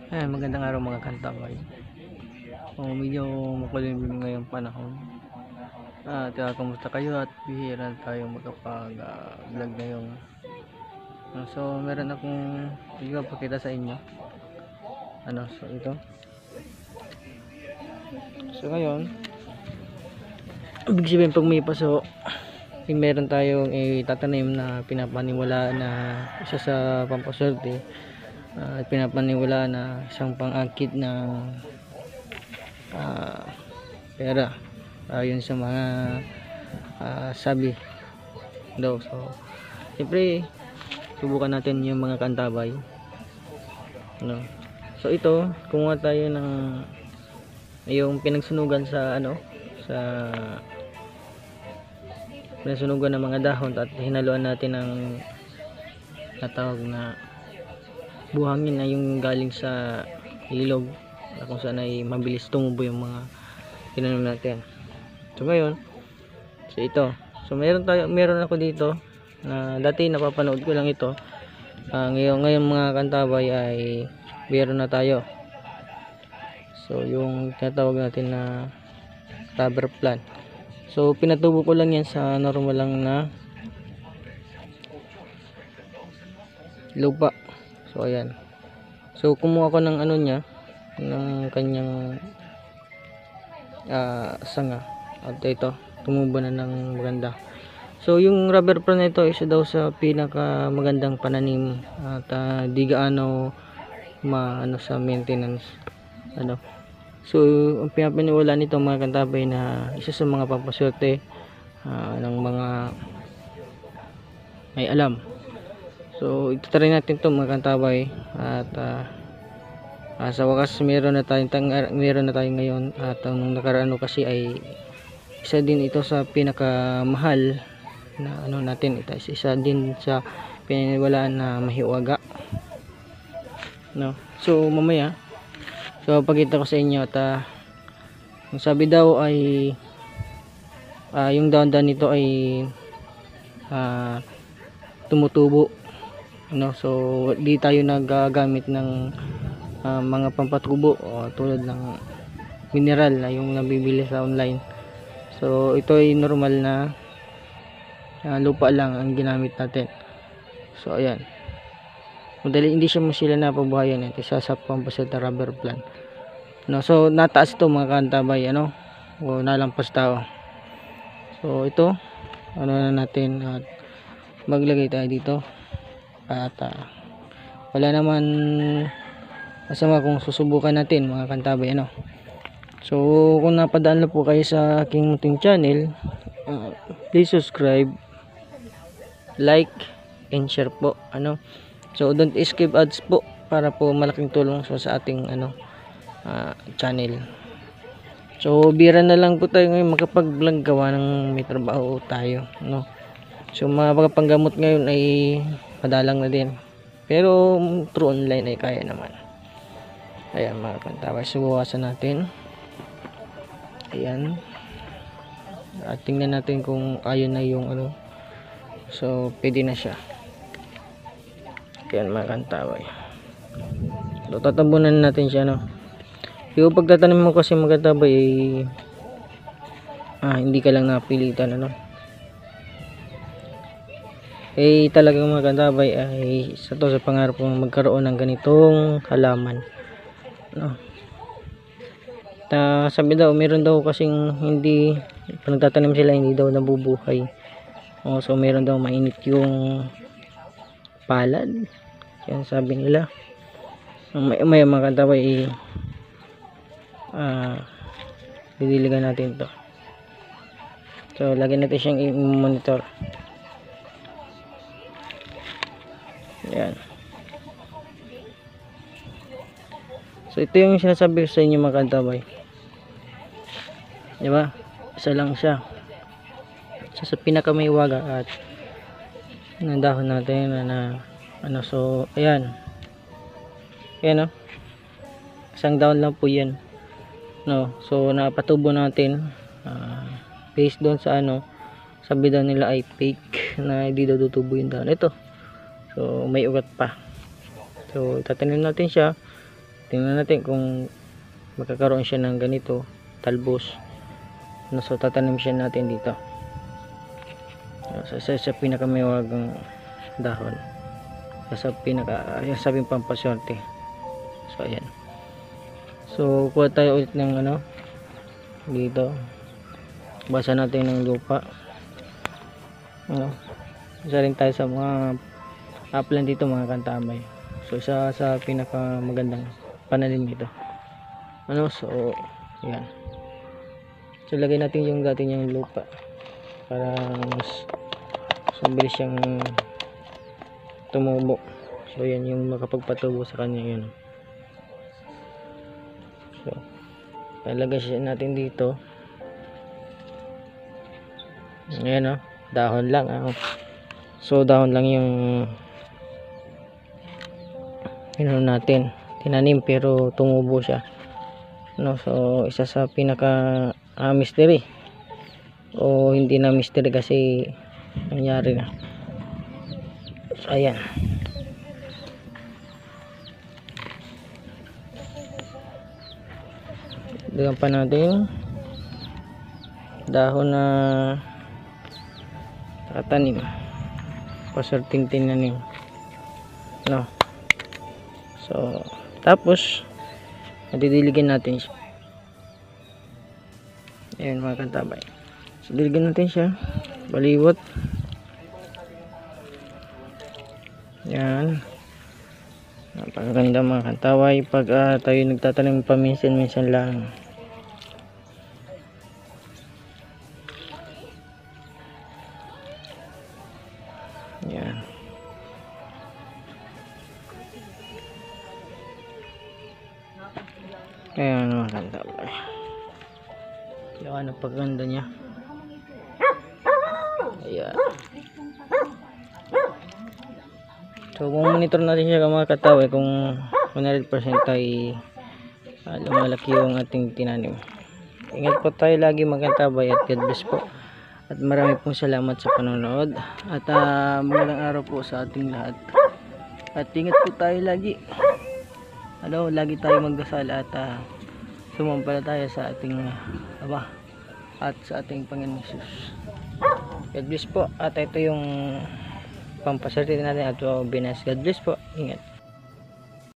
Magandang araw mga kantabay. Medyo makulimlim ngayong panahon. Kamusta kayo at bihira tayo magkapag-vlog ngayong. So, meron akong ipapakita sa inyo. So ito. So ngayon, ibig sabihin pag may paso, meron tayong itatanim na pinapaniwala na isa sa pampaswerte. Pinapaniwala na isang pang-akit ng pera ayon sa mga sabi daw. So siyempre subukan natin yung mga kantabay, so ito kumuha tayo ng yung pinagsunugan sa sa pinagsunugan ng mga dahon at hinaluan natin ng natawag na buhangin na yung galing sa ilog na kung saan ay mabilis tumubo yung mga tinanim natin. So ngayon, so ito, so meron ako dito na dati napapanood ko lang ito. Ngayon mga kantabay ay meron na tayo. So yung tinatawag natin na rubber plant. So pinatubo ko lang yan sa normal lang na lupa. So ayan. So kumuha ko ng niya, ng kanyang sanga. At ito, tumubo na ng maganda. So yung rubber plant na ito isa daw sa pinaka magandang pananim at di gaano sa maintenance. So ang pinapaniwala nito mga kantabay na isa sa mga pampaswerte ng mga may alam. So ito-try natin to mga kantabay at sa wakas meron na tayo ngayon at nung nakaraan kasi ay isa din ito sa pinakamahal na natin. Ito isa din sa pinaniwalaan na mahiwaga, so mamaya so pagkita ko sa inyo at yung sabi daw ay yung daon nito ay tumutubo, so di tayo nagagamit ng mga pampatubo tulad ng mineral na yung nabibili sa online. So ito ay normal na lupa lang ang ginamit natin. So ayan, madali, hindi siya masila napabuhayan. Ito isa sa pampaswerte rubber plant, so nataas ito mga kantabay, o nalampas tao. So ito na natin at maglagay tayo dito at wala naman masama kung susubukan natin mga kantabay. So kung napadaan na po kayo sa aking munting channel, please subscribe, like and share po. So don't skip ads po para po malaking tulong sa ating channel. So bira na lang po tayo ngayon makapag-vlog, gawa ng may trabaho tayo, So mga panggamot ngayon ay madalang na din, pero through online ay kaya naman. Ayan mga kantabay, subukasan natin. Ayan, at tingnan natin kung ayun na yung so pwede na siya. Ayan mga kantabay, so tatabunan natin siya, yung pagtatanim mo kasi mga kantabay hindi ka lang napilitan, talagang mga kantabay ay sa pangarap kong magkaroon ng ganitong halaman, sabi daw meron daw kasing hindi pag nagtatanim sila hindi daw nabubuhay. So meron daw mainit yung palad, yan sabi nila. May mga kantabay didiligan natin to. So lagyan natin siyang i-monitor. Yan. So ito yung sinasabi ko sa inyo mga kantabay, diba? Isa lang siya, isa sa pinakamaywaga at nandahon natin so ayan, isang down lang po yan, so napatubo natin based doon sa sabi daw nila ay fake na hindi daw tutubo yung down. Ito, so may ugat pa. So tatanim natin siya tingnan natin kung magkakaroon siya ng ganito, talbos. So tatanim siya natin dito. Sa pinakamiwagang dahon. Sa sabing pampaswerte. So ayan. So kuha tayo ulit ng ano dito. Basa natin ng lupa. Isa rin tayo sa mga upland dito, mga kantamay. So isa sa pinaka magandang pananim dito. So yan. So lagay natin yung dati niyang lupa para mas mabilis siyang tumubo. So yan yung makapagpatubo sa kanya yun. So ilagay siya natin dito. Ayan dahon lang. So dahon lang yung natin tinanim pero tumubo siya. So isa sa pinaka mystery o hindi na mystery kasi nangyari na. So ayan. Dagyan pa natin dahon na tanim, paserting tinanim. So tapos didiligan natin siya. Ayan mga kantabay. So diligan natin siya, baliwot. Yan. Napakaganda mga kantaway pag tayo nagtatanim paminsan-minsan lang. Yan. Ayan mga kantaway. Yan ang pagganda niya. Ayan. So kung monitor natin siya mga kataway, kung 100% ay lumalaki yung ating tinanim. Ingat po tayo lagi mga kataway at God bless po. At marami pong salamat sa panonood. At magandang araw po sa ating lahat. At ingat po tayo lagi. Lagi tayo magdasal at sumampalataya sa ating Ama at sa ating Panginoon Jesus. God bless po. At ito yung pampaswerte natin at binas. God bless po. Ingat.